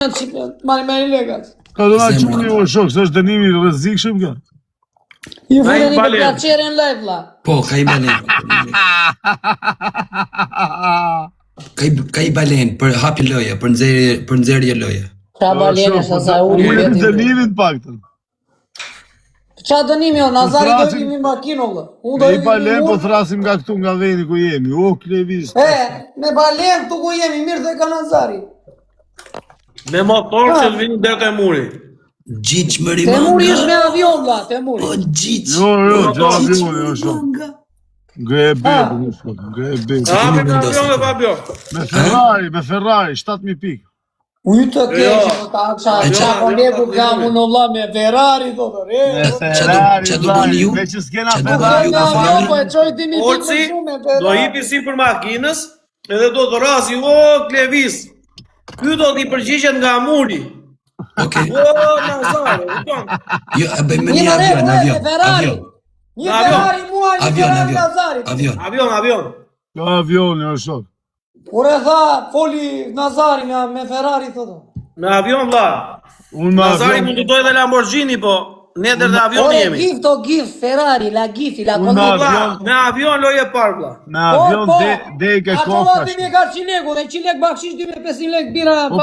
Marrë legat. Ka do na quni o shok, s'është dënimi i rrezikshëm kjo. Ju futeni për plaçerën live vlla. Po, ka i balen. Ka i balen për hapi loja, për nxjerrje loja. Qa balenë sa sa uli vetë. Dënimin paktën. Qa dënimi o, Nazari do jemi makinë vlla. Me i balen po thrasim nga këtu nga vendi ku jemi. O Klevis. Me balen këtu ku jemi, mirë dhe ka Nazari. Me motor që të vinë deri te muri. Gjiç më rimanga. Te muri është me avion vlla, te muri. O gjiç. Jo, avion jo shok. Grebe, grebe. Me Fabio. Me Ferrari, 7000 pikë. Ujtë të keqë, qa kolegu kamu në vla me Ferrari, thotë, Qa do bëni ju? Me që s'kena Ferrari. Orci, do hipi si për makinës, edhe do të rasi, o Klevis, ky do t'i përgjigjet nga muri. Okej. O Nazare, Jo, e bëjmë një avion. Një Ferrari mua, një Ferrari Nazari. Avion. Avion, jo shok. Ure tha, foli Nazari me Ferrari, thotë. Me avion, vlla. Nazari mund të dojë dhe Lamborghini, po ne dhe avion jemi. Gift, Ferrari, la Gifti, la Kolomba. Me avion loje park, vlla. Me avion dege Ato kopka. vati me ka 100 lek, dhe 100 lek bakshish 2500 lek bira. Me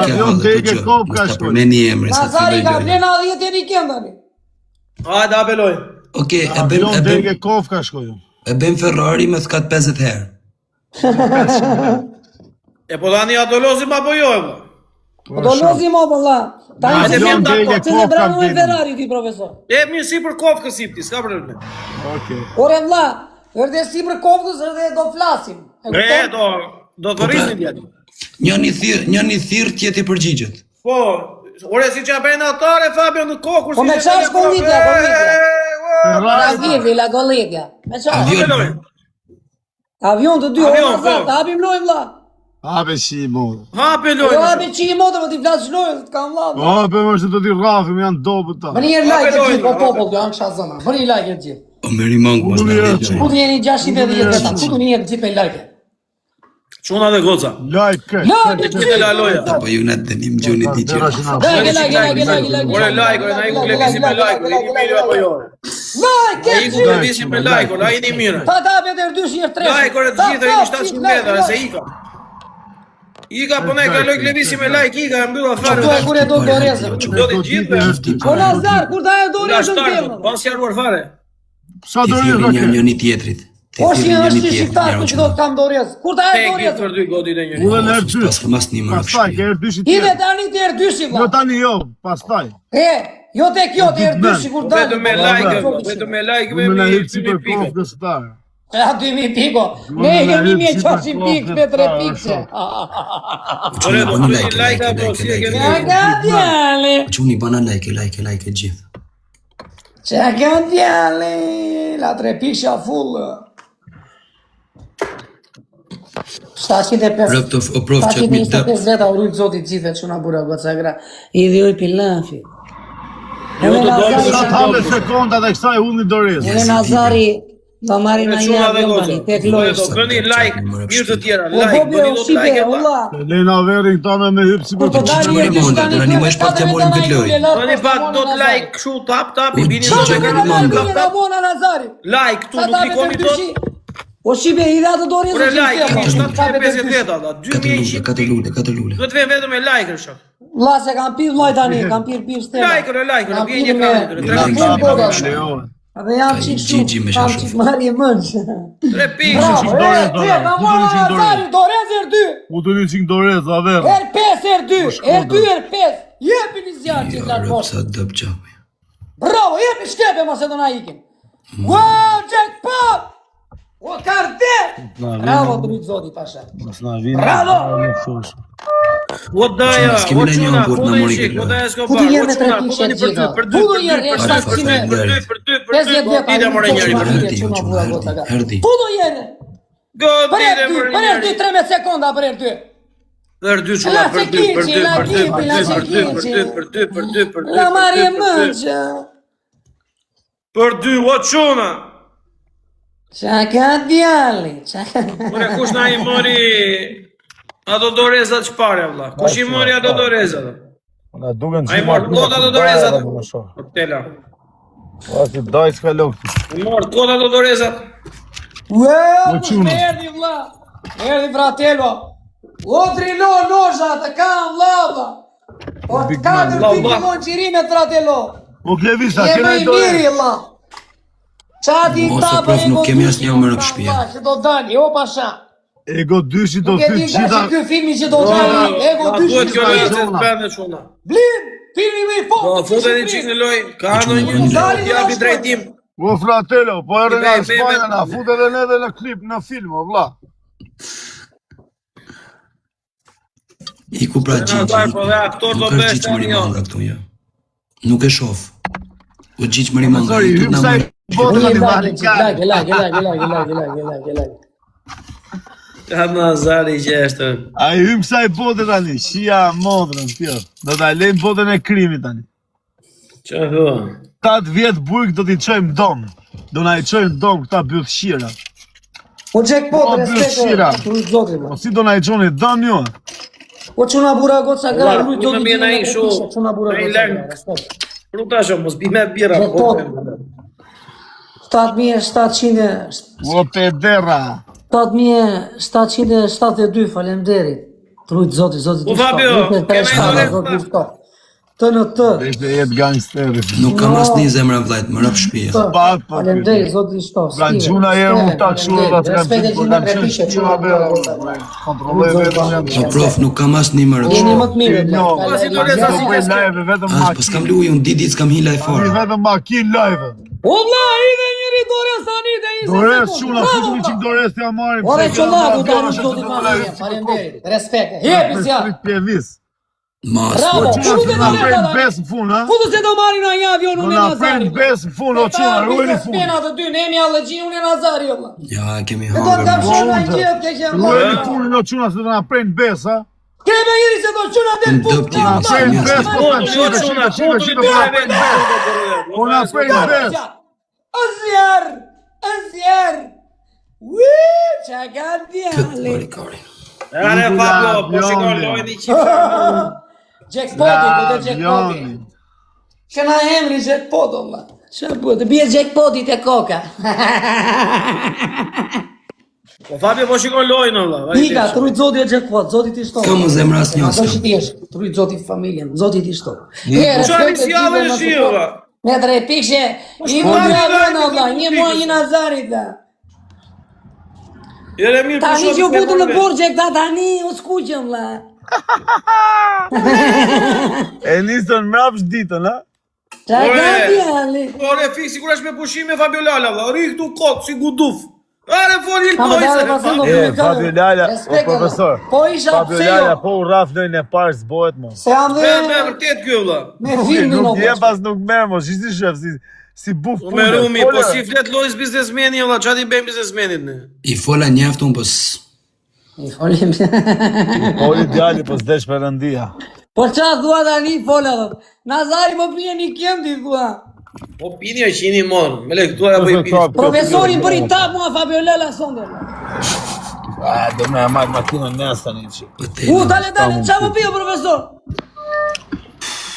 avion dege kopka shkoj. Përmeni emri. Nazari ka plena 10 e rikendani. Hajde, apeloj. Okej, Avion dege kopka shkoj. e bëjmë Ferrari me skat 50 herë. E po tani ato lozim apo jo, vlla? Do lozim o valla. Tani Hajde, se vjen dakord. celebranu me Ferrari ti profesor. E mirë si për kofkës sipti, s'ka problem. Okej. Ore vlla, erdhe si për kofkës edhe do flasim. Do të rrisni djali. Njëni thirr tjetri përgjigjet. Po, ore si çapën atare Fabio në kokë. Po me çfarë shkollitja, La Givi, la Gollegja. Me çfarë? Avion të dy orë të hapim lojë vlla. Hape si mo. Hape Jo lojë. hape qi motë, po ti flasë lojë, të kam vlla. Hape më është të t'i rrafim, janë dobët ta. Bëni një like e gjithë, po popull, janë kësha zëna. Bëni një like e gjithë. O meri mangë mas në legjo. Ku të jeni 610 veta, ku të njëtë gjithë me like. Çuna dhe goca. Like. Gjithë la loja. Po ju në dënim gjuni di që. Like. Ore like, ore na iku levisi me like, i mirë apo jo? Like, I ku levisi me like, ore ai mirë. Ta vetë dysh një tre. Like, ore të gjithë i 700 metra, se ika. Ika po ne kaloj levisi me like, ika e mbylla fare. Tu e kur e do dorezën. Do të gjithë. Po Nazar, kur ta e dorezën tim. Pas jaruar fare. Sa do Ti njëni tjetrit. Po shi është shqiptar ku që do të kam dorezë. Kur ta e Tek dorezën. për dy godit e njëri. Unë në erë Pas ka mas një më pastaj, ke erë dyshi I tjerë. dhe tani të erë dyshi Jo vlla. tani jo, pastaj. Jo tek jo të erë dyshi kur dalë. Vetëm me like, vetëm me like Unë në me hirë si për kofkës ta. E 2000 piko. Ne jemi 1600 pikë me 3 pikë. Ore do të like apo si e keni? Çka djale? Quni bana like gjithë. Çka djale? La 3 pikë full. 750 O prof që mi të... veta u rujtë zotit gjithë që nga bura goca gra. I dhjoj pilafi. Jo të dojmë Sa të hape sekonda dhe kësaj unë një dorezë. Edhe Nazari do marri na një avion tek lojës. Do bëni like, mirë të tjera, Po like, bobi bëni o do shibe, like e valla. Lena verin këta me hypë si Po për të dali e Moni, tani. tani më shpat t'ja morim këtë lojë. Tani pak do të like kështu tap i bini Çfarë do të do keni të tap tap. bëna Nazari? Like tu nuk klikoni dot. O shibe i dha të dorë Ore like, i 750 veta ata, 2100. Katër lule. Do të vjen vetëm me like shok. Vlla se kam pirë vllai tani, kam pirë stela. Like, vjen një plan. Edhe jam çik Gigi me kam shashov. çik marrje mënç. 3 pikë. Na mora Nazari dorez er 2. U të një qikë dorezë, a verë. Er 5 er 2, er 2 er 5. Jepini zjarr që la bosh. Sa dëp qapi. Bravo, jepi shkepe mos e do na ikim. Wow, jackpot! O kartë! Bravo drejt zoti pasha. Mas na vinë. Bravo! O daja, S'kemi në një burt në mori këtë o lojë. daja s'ka Ku të jemi 3 pikë gjithë. Ku do jeni 700 për 2 ide more njëri. Herdi. Ku do jeni? God ide Për more er 2 13 sekonda për er 2. Për 2 çuna për 2. La marrje mënç. Për 2 o çuna. Çaka djalli, çaka. Ore kush na i mori Ato dorezat çfarë valla? Kush I mori ato dorezat? Na duken Ai mor kot ato dorezat. Tela. Ose daj s'ka lokti. I mor kot ato dorezat. Me erdi vlla. Erdi fratello. Otri noja të kam vlla. O të katër piti mon qirime fratello. O Klevisa, Jeme I miri vlla. Çati Mos e tapë prof, nuk kemi asnjë emër në shtëpi. Që do dali, o pasha. Ego dyshi do Nuk e fyt di qita. që ky filmi që do dali, ego Duhet dyshi kjo që lojë do të bënë çuna. Blim, filmi më I Po fortë. futeni çik në lojë. Ka ndonjë japi drejtim. O fratello, po erë nga Be, be, Spanja be. na fut edhe neve në klip, në film, o vlla. Iku pra Gjigj. Po dhe aktor do Nuk është bësh Gjigj tani. Mërimanga këtu, ja. Nuk e shoh. O Gjigj Mërimanga. Sorry, Tut hym na sa marr. botën Lagë, animale. lagë. Ka Nazari gjeshtë. Ai hym sa botën tani, shija modrën kjo. Do ta lejmë botën e krimit tani. Çfarë thua? 8 vjet burg do t'i çojmë dom. Do na I çojmë dom këta byllshira. O jackpot, Shira. respekt. Zotri. Po si do na I çoni dom ju? O çuna bura goca gra, lu do Unë më jena I shu. çuna bura Ai goca. lën. Fruta shumë, mos bime birra. Jackpot. 7700 O pedera. 7772, faleminderit. Trujt zoti, zoti U Fabio, kemi zoti. Të në të. Ishte jetë gangsteri. Nuk kam asnjë zemra vllajt, më rap shtëpia. Pa, pa. Faleminderit, zoti shto. Pra gjuna herë mu ta kështu dhe të kam qenë, por kam qenë gjuna bërë. Kontrolloj vetëm jam Po prof, nuk kam asnjë më rap Jeni shtëpi. më të mirë. Jo, si do reza si bëj live vetëm As po s'kam luaj unë ditë s'kam hi live fare. vetëm makin live. Wallahi dhe njëri dores tani dhe i Dores çuna, futemi çik dores t'ja marrim. Ore çollaku tani zoti familje. Faleminderit. Respekt. Jepi si ja. Pjevis. Mas. Bravo. Çuna Shumë do të na mirë. pren bes në fund, ha? Futu se do marrin në një avion Do unë na Nazari. pren bes në fund, o çuna, ruajeni fund. Spena të dy, ne jemi Allëgji, unë Nazari valla. Ja, kemi Ne do të kam hangër. shona gjithë ke që Ruajeni fundin, o çuna, se do na pren bes, ha? Keme njëri se do çuna del Dëp punë. ti, mos pren jemi bes, asnjë. po ta shite, po na pren bes. Azjer. Ui, çka djali. Kori kori. Are Fabio, po shikoj lojën I qifra. Jackpoti, do të jackpoti. Që na emri jackpot valla. Çfarë bëhet? Të bie jackpoti te koka. Po Fabio po shikoj lojën valla. Nika, trujt zoti e jackpot, zoti ti shto. Kam zemra asnjë Do s'kam. që ti është, trujt zoti familjen, zoti ti shto. Çfarë si javë në shi valla? Me tre pikëshe, I muja vëna valla, një muaj I Nazarit la. Jere mirë po Tani që u butu në borgje këta tani, u skuqëm la. E nisën mrapsh ditën, ha? Qa ka djali? Ore fik sigurisht me pushime Fabio Lala valla. Ri këtu kot si guduf. Are foli Ka më dalë lojë. pasin do Fabio Lala, o profesor. Po isha Fabio pse Lala, jo? po u raf lojën e parë s'bohet mo. Se jam Me dhe vërtet ky valla. me filmin Nuk o je boq. pas nuk merr mo, si shef, si buf Po me rumi, po si flet lojës biznesmeni valla, çfarë I bëjmë biznesmenit ne? I fola njaftun, po I folim. Po I djali, po s'desh për rëndia. Po qa thua tani fola dhët? Nazari më prije një kjem ti thua. Po pini e qini mon, me le këtu apo I pini. Profesorin për I tap mua Fabio Lala sonde. A, do me amat makinën nes tani që. po Dale, qa më pio profesor?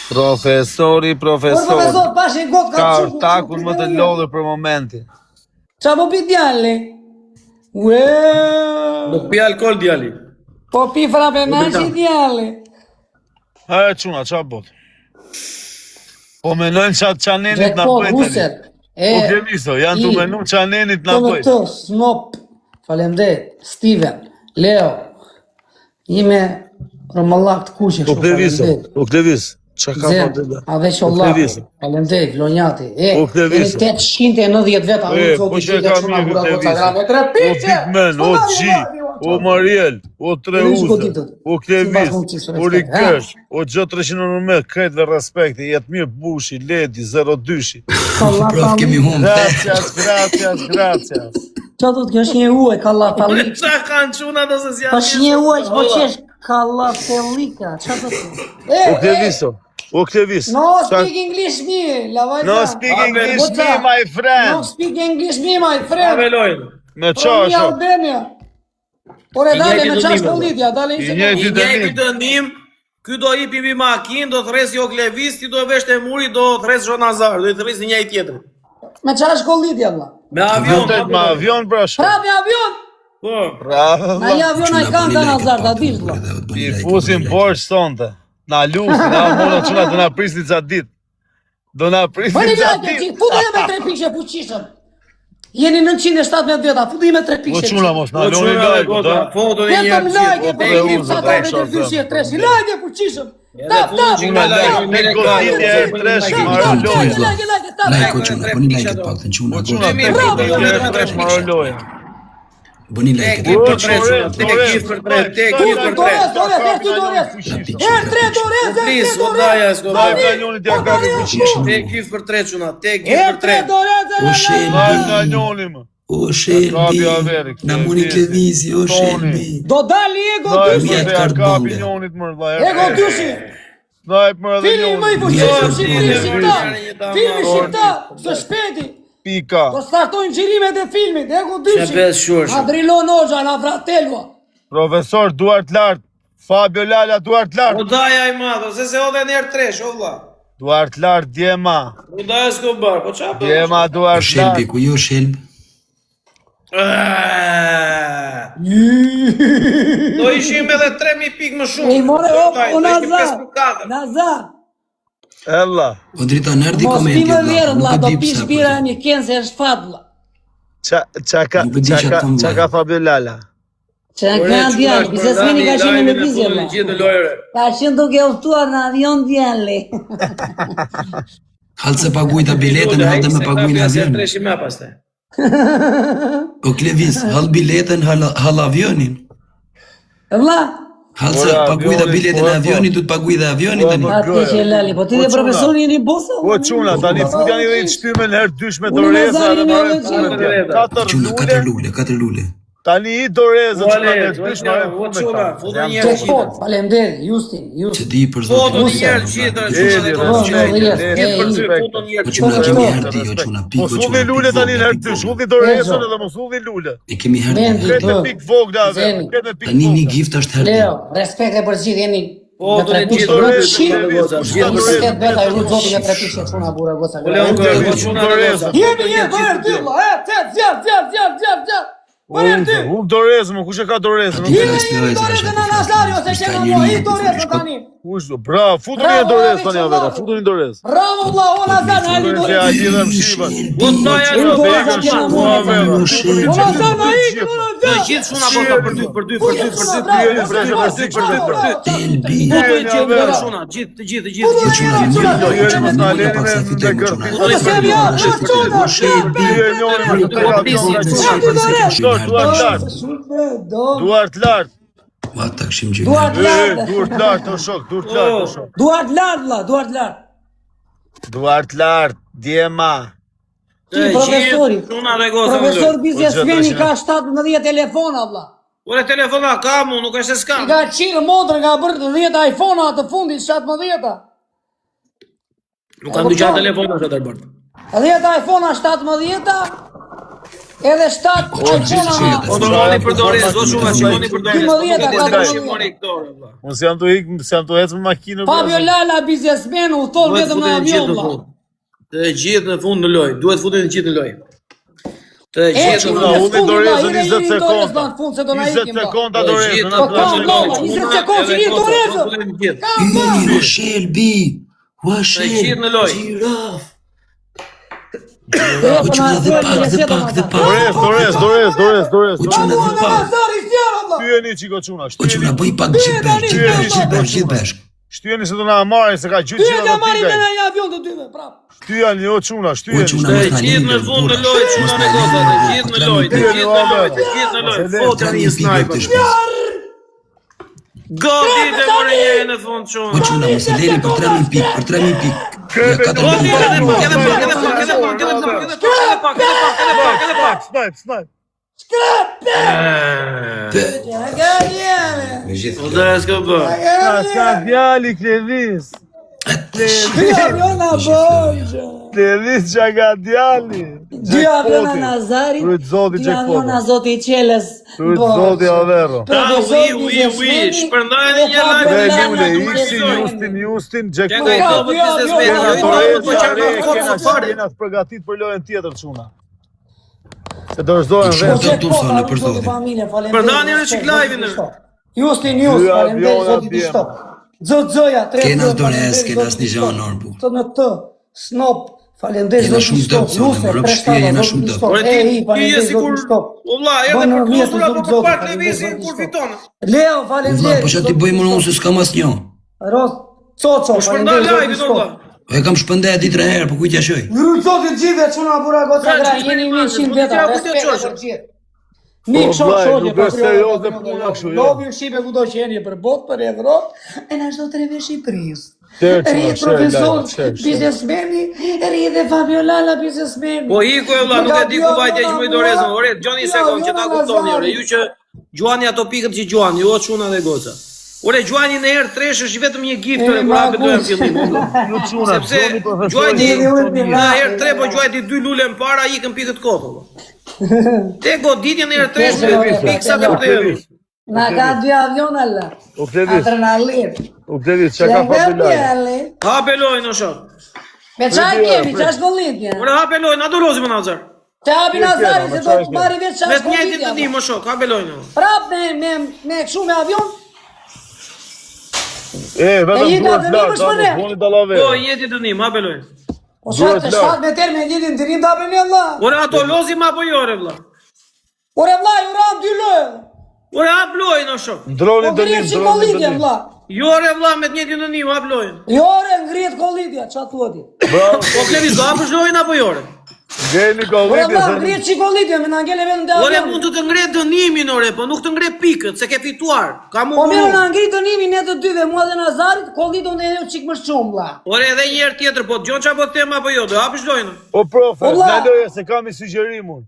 Profesori, Por profesor, pashin got Ka ka quk. takun më të lodhur për momentin. Qa më pi djalli? Ue. Nuk pi alkool djali. Po pi frape nashi djalli. Ha, çuna, qa bot? Po menojnë qanenit na Jackpot, bëjt huser. Po kemiso, janë të menu qanenit na Të në bëjt. të, Snop, Falemdet, Steven, Leo, ime Romallak të kushë Po Klevis, qa ka Zem, po të Aveqollah, Klevis. Falemdet, Vlonjati, Po, Klevis. 890 veta, po që ka mirë Klevis. O Pikmen, o Gji, o Mariel, o Treuze, o Klevis, o Rikesh, o Gjo 309, krejt dhe respekti, jetë mirë Bushi, Ledi, 02-shi. prof kemi humbë. Gracias. Qa do të kjo është një uaj, kalla fallik. Qa kanë quna do se si janë. është një uaj, po qesh kalla fellika, qa do të O Klevis. No speak English me, la vajza. No speak English me, my No friend. speak English me, my Ave friend. lojën. Me From qa, Albania. Ore dale me qash kollitja, dale I ishte njëjti Njëjti dënim, ky do hipi mbi makinë, do thres jo Klevis, ti do vesh te muri, do thres Zhonazar, do i thres njëri tjetrin. me qash kollitja, vlla. Me avion, Me avion pra shko. Pra me avion! po. Bravo. Na një avion a i kanë të Nazar, ta dish, vlla. I fusim borç sonte. Na lusin, na mora çuna do na prisni ca ditë. Do na prisni Bëni ca lajke, ditë. futu me 3 pishe fuqishëm. Jeni 917 veta, futu me 3 Po pishe. çuna mos na Po loni çuna lajk, gota, do. foto një Vetëm herë. lajke, po, bëjmë po, sa po, ta vetë po, 203, lajke fuqishëm. Edhe Tap, punë tap, që Una nga lajk, lajke, me goditje e tresh maro loja. lajke, tap. Lajko quna, bëni lajket pak të quna. Po çuna Bravo, goditje e tresh maro loja. Bëni lajket. Tek për 3, tek për 3, tek për 3. Dores, herti Dores. Her 3 Dores, Plis, her 3 odaja Dores. s'ko. Daj kanjonit ja ka fuqishëm. Tek për 3 çuna, tek Her për 3. 3 Dores, O Daj Shelbi, kanjonim. o Kapi Shelbi, averi, na muni Klevisi, o Toni. Shelbi. do dali Ego Daj dyshi. Mjet se ja kart kapi bonde. njonit më vlla. Ego dyshi. Daj më edhe Filmi më i njonit. fuqishëm, filmi shqiptar. Filmi shqiptar, së shpeti. Pika. Do startojnë xhirimet e filmit, Ego dyshi. Shepes shursh. Adrilon Hoxha, na Fratello. Profesor Duart Lart. Fabio Lala Duart Lart. Odaja i madh, se odhe në herë 3, o vlla. Duart Lart Djema. Odaja s'ko bar, po çfarë? Djema O Duart Shelbi, Lart. ku jo Shelbi? Do ishim edhe 3000 pikë më shumë. E more o Nazar. 5.4. Nazar. Ella. O drita nërdi Mos komenti, pimë verë, nuk vlla, e do di pish pse. bira një kenë se është fat, vlla. Qa ka Fabio Lala? Që në kanë djallë, pise s'meni ka qenë në vizje, vlla. Gjithë lojëre. Ka qenë duke uftuar në avion djalli. Halë se paguajta biletën, halë dhe me paguajnë avionin. 3 më pastaj. O Klevis, halë biletën, halë avionin. Vlla, Halë se paguajta biletën e avionit, du të paguajta avionin tani. atë që lali, po ti dhe profesori jeni bosa? Po çuna, tani fut janë i shtymen herë dysh me Unë doreza Nazari dhe me marrën Alexa. punën. Katër lule. 4 lule. Tani i doreza çuna Vale, me dysh marrën punën. çuna, futu një Që herë. pot, falemderi, Justin. Që di për Foto zotin. një herë gjithë, Edi, foto një herë. O quna kemi herdi, o quna pik, Mos o ulli quna lule tani në herë dysh, ulli dorezën edhe mos ulli lule. E kemi herdi. Vendi. Këtë pik vogla, Zeni. këtë pik Tani një vogla. gift është herdi. Leo, respekte për gjithë jeni. Po, do të gjithë Në dorezë, shqip, gjithë në shqip beta i rrut zotin e 3 pishe çuna bura goca. Leon Gërgo, çuna doreza. Jemi, bërë ty, vlla, zjarë. Bërë ty. Dorezën, më kush e ka dorezën? Jemi dorezën në Nazari, ose që në mo, i dorezën tani. Kush do? Bravo, futu një dorezë tani avera, futu një dorezë. Bravo, vlla, o Nazar, në ali Ja dorezën. lidhem shqipat. Odaja Unë do do bëjë të jam Po avera. O Nazar, në i, Të gjithë çuna bota për ty. Elbi. Foto i gjithë bota çuna, gjithë, të gjithë. Jeri mos na leni me gërpit. Unë se vja, në çuna, Duart Lart. Ma ta këshim gjë. Duart lart. Duart Lart, o shok, Duart Lart, o shok. Duart lart, vlla, duart lart. Duart Lart, Djema. Ti profesori. Çuna dhe goza. Profesor Bizja Po, Sveni gjë, ka 17 telefona, vlla. Ore telefona ka mu, nuk është se s'ka. Ka qirë modrë, ka bërë 10 iPhone-a të fundit 17-a. Nuk kam dëgjuar telefona që të bërë. 10 iPhone-a 17-a. Edhe 7 iPhone-a. Po normali për dorë, do shumë shikoni për dorë. 12 ka dorë. Shikoni këto, valla. Unë si jam të ikë, si jam të ecë me makinë. Fabio Lala biznesmen u thon vetëm në avion, vlla. Të gjithë në fund në lojë, duhet futen të gjithë në lojë. Të gjithë në unë fund. i dorezën 20 sekonda. 20 sekonda dorezën. Po ka valla, 20 sekondë i dorezën. Ka Yeni o Shelbi. O Shelbi. gjithë në lojë. Gjiraf. O quna dhe pak. Dorez. O quna dhe pak. Nazari sjera, vlla. Shtyjeni qiko quna, O quna shtyjeni. bëj pak gjithë bashk. Shtyjeni se do na marrin se ka gjyq Ty gjithë ta ato marrin pikaj. në një avion të dyve, prap. Shtyjani, o quna, O shtyjeni. quna Të mos na gjithë në lini. fund në lojë, çuna në goza, të gjithë në lojë, të gjithë në lojë, të gjithë në lojë. Foto një sniper. Gati të morë një në fund O çuna. quna mos e lini për 3000 pik, për 3000 pik. Ja 4 Gati edhe pik. pak, edhe pak. Snipe. Garieme. Me gjithë. O dhe s'ka bë. Ka djali Klevis. Dy aviona bojë. Levis që ka djali. Dy aviona Nazarit. Rujt zoti Dy jackpoti. aviona Zoti i Qeles. Rujt zoti Avero. Shpërndajnë një Lule, Justin, jackpoti. Jena të përgatit për lojën tjetër çuna. Se dorëzohen vetë. Përndani në Qiklajvin. Justin, faleminderit Zotit i shtop. Zoja, 3 Kena dores, kena asnjë gjë honor bu. Të në të, snop, faleminderit Zotit i shtop. Lufe, preshtata Zotit i shtop. Ti je sigur, valla, erdhe për kusura për park lëvizje kur fiton. Leo, Vlla, faleminderit. po çati bëj më unë se s'kam asnjë. Ros, Coco, Shpërndaj faleminderit Zotit i lajvin shtop. valla. E kam shpëndaj 2-3 herë, po kujt ja shoj. Nërru Zotit gjithve, çuna bura goca gra, jeni 100 veta, respekt për gjithë. Mik, shoqje, nuk është serioze puna kështu, jo. Lobi Shqipe kudo që jeni për botë, për Evropë, e në çdo treve Shqipërisë. Tërë, Rri profesor, biznesmeni, rri dhe Fabiolala biznesmeni. Po iku e vlla, nuk e di ku vajtja që më i dorezën. Ore, gjoni sekond që ta kuptoni, ore, ju që gjuani ato pikët që gjuani, jo çuna dhe goca. Ore, gjuani në herë tresh është vetëm një gift ore kur hapet doja fillim. Sepse gjuani në herë tre po gjuajti 2 lule në para ikën pikët koto. Te goditja në herë tresh piksa të vërtetë. Na ka 2 aviona la. Adrenalin. U klevis, që ka Fabiolala? Hape lojnë o shok. Me çaj kemi, çash gollitja. Ore, hape lojnë, adorozi më nazar. Të hapi Nazari se do të marri vetë Me çash të njëjtin të gollitja. dim o shok, hape lojnë. Prap me kështu me avion. Vetëm jeta duhet të lartë, nimësh më ne. boni dallavere. Po, jeti të nim, hape lojnë. O çfarë të 7 me terë me lidin të rim të hapin një Allah. Ore, ato lozi ma po jore vlla. Ore vllai, u ram 2 lojë. Ore, hap lojnë o shok. Ndroni Po dënim, ngrihet si ndroni kollitja dënim. vlla. Jore vlla, me të njëjtin të nim, hap lojnë. Jore ngrihet kollitja, ç'a thua ti? Bravo, Po klevis, do hapësh lojnë apo jore? gjeni Ore kollitje vlla, se... ngrihet si kollitja, me na ngele vetëm te Ore, avion. mund të ngre dënimin, ore, po nuk të ngre pikët, se ke fituar. Ka mu Po mirë muru. na ngrit dënimin ne të dyve, mua dhe Nazarit, kollitën dhe ne çik më shumë vlla. Ore, edhe një herë tjetër, po dëgjon çapo të them apo jo, do hapësh lojnë. O profe, O, vlla. në loje se kam i sugjerimun.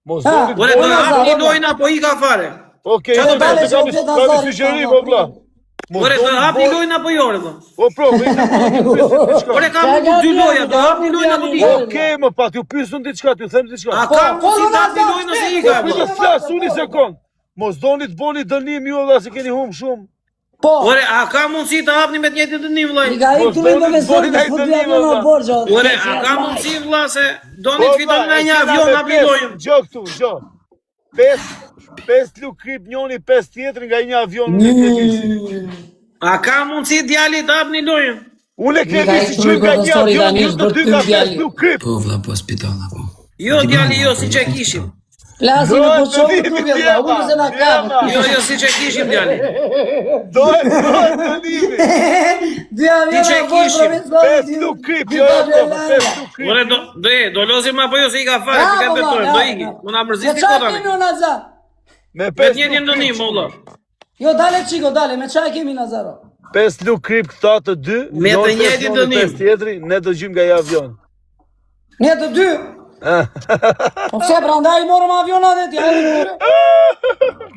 Mos Ha. doni... Ore, do Ore, hap një Nazar, lojnë apo i ka fare. Okej, Qa do se dale, kam që i Nazari, sugjerim, pa, o vlla. Mos Ore, do doni hap një boj- lojnë apo jore, vlla. O profe, i të Ore, ka mundu 2 loja, do hap një lojnë apo di. Okej, më pat, ju pysun diçka, t'ju them diçka. A ka mundsi të hap një lojnë ose i ka, Po vlla. të flas, unë një sekund. Mos doni të boni dënim ju valla se keni humb shumë. Po. Ore, a ka mundsi të hapni me të njëjtin dënim, vlla? I ka i këtu me profesorit të futi avion në borxha. Ore, a ka mundsi, vlla, se doni të fiton nga një avion hap një lojnë. Gjo këtu, gjo. 5 luk krip njoni, 5 tjetër nga një avion. A ka mundsi djali të hap një lojnë? Unë e Nga kemi i si çuj qyp nga një profesori avion, tani ju është të dy bërë nga ty djali. 5 luk krip. Po vlla, po spitalla po. Jo, djali, jo, si që kishim. Plasi me Dohet boçon dënimi këtu valla, tjema, unë se na tjema. ka. Jo, si që kishim, djali. Dohet dënimi. Dy aviona Ti që bor kishim, 5 luk krip, jo, 5 luk krip. Ore, do lozim apo jo se i ka fare, ti ka betojmë, do iki. Unë a mërziti çaj kota me. kemi Nazar? Me Me 5 njëtin dënim, valla. Jo, dale çiko, dale, me çaj kemi Nazaro. 5 luk krip këta të dy, Me të njëjtin dënim. 5 tjetri, ne do gjym nga një avion. Ne të dy. Po pse prandaj morëm avionat e tjerë?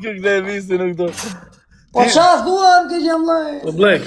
Kjo këtë e visi në këto. Po çfarë thuan që jam vllai? Po blek.